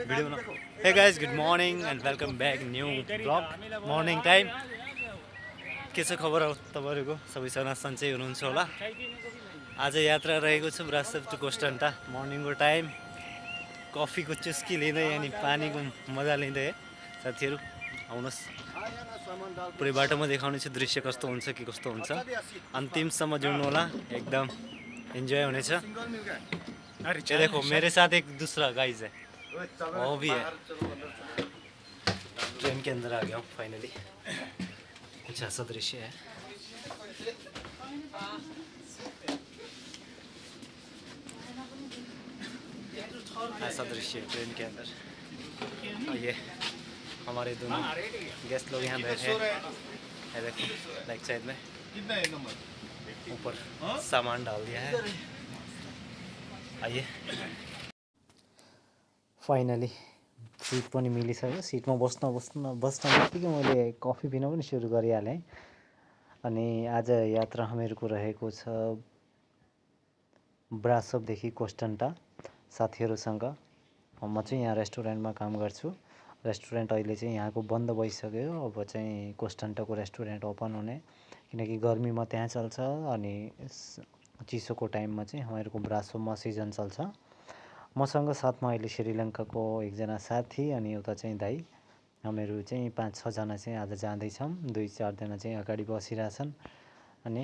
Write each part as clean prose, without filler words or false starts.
Video बना hey guys good morning and welcome back new blog morning time के छ खबर हो तपाईँहरूको सबैजना सन्चै हुनुहुन्छ होला आज यात्रा रहेको छु ब्रासप टु कोस्टन्टा मर्निङको टाइम कफीको चुस्की लिँदै अनि पानीको मजा लिँदै है साथीहरू आउनुहोस् पुरै बाटोमा देखाउने छु दृश्य कस्तो हुन्छ के कस्तो हुन्छ अन्तिमसम्म जोड्नु होला एकदम इन्जोय हुनेछ ये देखो मेरे साथ एक दूसरा गाइज है वो भी है ट्रेन के अंदर आ गया हूँ फाइनली कुछ ऐसा दृश्य है ऐसा दृश्य है ट्रेन के अंदर और ये हमारे दोनों गेस्ट लोग यहाँ बैठे हैं ये देखो बैक साइड में ऊपर सामान डाल दिया है आइए फाइनली सिट पनि मिलिसक्यो सिटमा बस्न बित्तिकै मैले कफी पिन पनि सुरु गरिहालेँ अनि आज यात्रा हामीहरूको रहेको छ ब्रासपदेखि कोस्टन्टा साथीहरूसँग म चाहिँ यहाँ रेस्टुरेन्टमा काम गर्छु रेस्टुरेन्ट अहिले चाहिँ यहाँको बन्द भइसक्यो अब चाहिँ कोस्टन्टाको रेस्टुरेन्ट ओपन हुने किनकि गर्मीमा त्यहाँ चल्छ अनि चिसोको टाइममा चाहिँ हामीहरूको ब्रासपमा सिजन चल्छ मसँग साथमा अहिले श्रीलङ्काको एकजना साथी अनि एउटा चाहिँ दाइ हामीहरू चाहिँ 5-6 जना चाहिँ आज जाँदैछौँ 2-4 जना चाहिँ अगाडि बसिरहेछन् अनि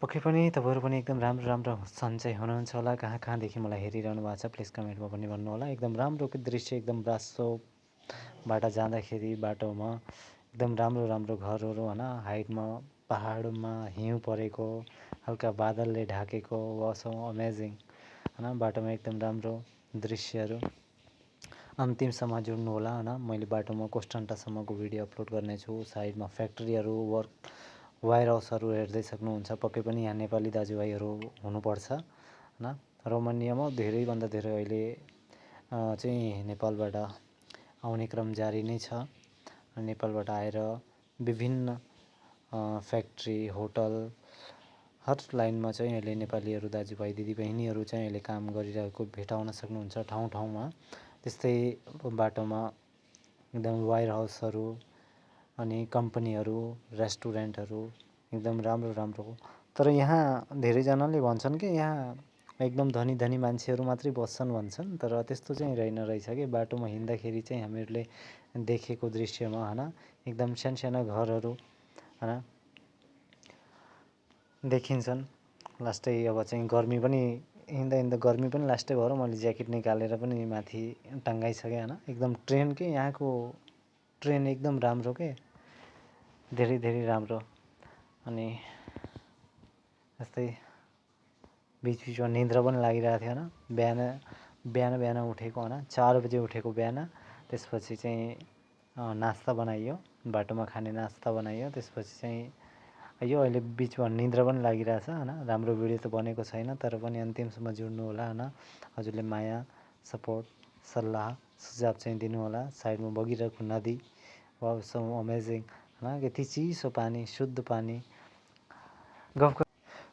पक्कै पनि तपाईँहरू पनि एकदम राम्रो सन्चै हुनुहुन्छ होला कहाँ कहाँदेखि मलाई हेरिरहनु भएको छ प्लिज कमेन्टमा पनि भन्नु होला एकदम राम्रो दृश्य एकदम ब्रासोबाट जाँदाखेरि बाटोमा एकदम राम्रो घरहरू होइन हाइटमा पहाडमा हिउँ परेको हल्का बादलले ढाकेको वाज सो अमेजिङ होइन बाटोमा एकदम राम्रो दृश्यहरू अन्तिमसम्म जोड्नु होला होइन मैले बाटोमा कोस्टन्टासम्मको भिडियो अपलोड गर्नेछु साइडमा फ्याक्ट्रीहरू वायर हाउसहरू हेर्दै सक्नुहुन्छ पक्कै पनि यहाँ नेपाली दाजुभाइहरू हुनुपर्छ होइन रोमानियामा धेरैभन्दा धेरै अहिले चाहिँ नेपालबाट आउने क्रम जारी नै छ नेपालबाट आएर विभिन्न फ्याक्ट्री होटल हर लाइनमा चाहिँ अहिले नेपालीहरू दाजुभाइ दिदीबहिनीहरू चाहिँ अहिले काम गरिरहेको भेटाउन सक्नुहुन्छ ठाउँमा त्यस्तै बाटोमा एकदम वायर हाउसहरू अनि कम्पनीहरू रेस्टुरेन्टहरू एकदम राम्रो तर यहाँ धेरैजनाले भन्छन् कि यहाँ एकदम धनी मान्छेहरू मात्रै बस्छन् भन्छन् तर त्यस्तो चाहिँ रहेछ कि बाटोमा हिँड्दाखेरि चाहिँ हामीहरूले देखेको दृश्यमा होइन एकदम सानो घरहरू होइन देखिन्छन् लास्टै अब चाहिँ गर्मी पनि हिँड्दा गर्मी पनि लास्टै भएर मैले ज्याकेट निकालेर पनि माथि टाङ्गाइसकेँ होइन एकदम ट्रेन के यहाँको ट्रेन एकदम राम्रो के धेरै राम्रो अनि जस्तै बिचमा निद्रा पनि लागिरहेको थियो होइन बिहान उठेको होइन 4 बजे उठेको बिहान त्यसपछि चाहिँ नास्ता बनाइयो बाटोमा खाने नास्ता बनाइयो त्यसपछि चाहिँ यो अहिले बिचमा निद्रा पनि लागिरहेछ होइन राम्रो भिडियो त बनेको छैन तर पनि अन्तिमसम्म जोड्नु होला होइन हजुरले माया सपोर्ट सल्लाह सुझाव चाहिँ दिनु होला साइडमा बगिरहेको नदी वाउ सो अमेजिङ होइन यति चिसो पानी शुद्ध पानी गफको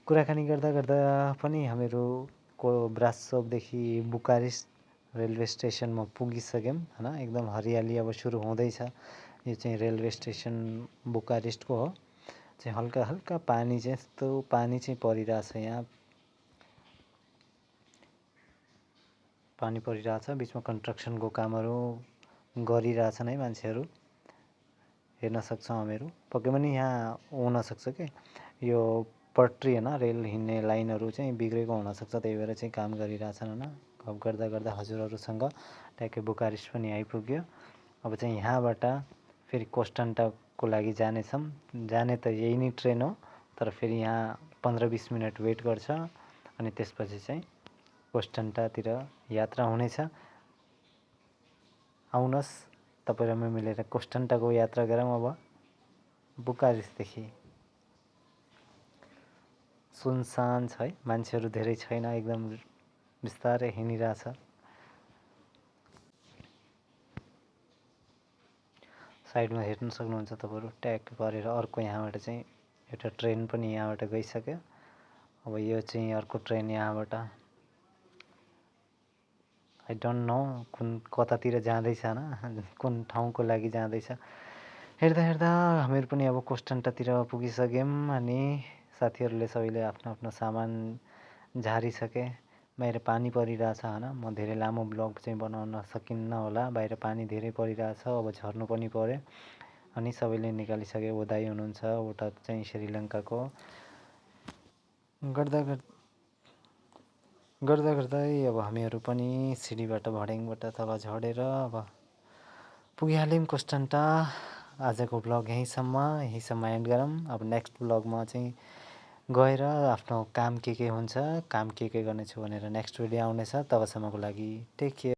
कुराकानी गर्दा पनि हामीहरूको ब्रासोपदेखि बुकारेस्ट रेलवे स्टेसनमा पुगिसक्यौँ होइन एकदम हरियाली अब सुरु हुँदैछ यो चाहिँ रेलवे स्टेसन बुकारेस्टको हो चाहिँ हल्का पानी चाहिँ यस्तो पानी चाहिँ परिरहेछ यहाँ पानी परिरहेछ बिचमा कन्स्ट्रक्सनको कामहरू गरिरहेछन् है मान्छेहरू हेर्न सक्छौँ हामीहरू पक्कै पनि यहाँ हुनसक्छ कि यो पट्री होइन रेल हिँड्ने लाइनहरू चाहिँ बिग्रेको हुनसक्छ त्यही भएर चाहिँ काम गरिरहेछन् होइन गफ गर्दा हजुरहरूसँग ट्याक्कै बुकारेस्ट पनि आइपुग्यो अब चाहिँ यहाँबाट फेरि कोस्टन्टाको लागि जानेछौँ जाने त यही नै ट्रेन हो तर फेरि यहाँ 15-20 मिनट वेट गर्छ अनि त्यसपछि चाहिँ कोस्टन्टातिर यात्रा हुनेछ आउनुहोस् तपाईँ र म मिलेर कोस्टन्टाको यात्रा गरौँ अब बुकारेस्टदेखि सुनसान छ है मान्छेहरू धेरै छैन एकदम बिस्तारै हिँडिरहेछ साइडमा हेर्न सक्नुहुन्छ तपाईँहरू ट्याग परेर अर्को यहाँबाट चाहिँ एउटा ट्रेन पनि यहाँबाट गइसक्यो अब यो चाहिँ अर्को ट्रेन यहाँबाट आई डोन्ट नो कतातिर जाँदैछ होइन कुन ठाउँको लागि जाँदैछ। हेर्दा हेर्दा हामीहरू पनि अब कोष्टन्टतिर पुगिसक्यौँ अनि साथीहरूले सबैले आफ्नो आफ्नो सामान झारिसके। बाहिर पानी परिरहेछ होइन। म धेरै लामो ब्लग चाहिँ बनाउन सकिन्न होला, बाहिर पानी धेरै परिरहेछ, अब झर्नु पनि पऱ्यो। अनि सबैले निकालिसके। उदाई हुनुहुन्छ, उता चाहिँ श्रीलङ्काको। गर्दै अब हामीहरू पनि सिडीबाट भड्याङबाट तल झरेर अब पुगिहाल्यौँ कोष्टन्टा। आजको ब्लग यहीँसम्म एन्ड गरौँ। अब नेक्स्ट ब्लगमा चाहिँ गएर आफ्नो काम के हुन्छ, काम के गर्नेछु भनेर नेक्स्ट भिडियो आउनेछ। तबसम्मको लागि टेक केयर।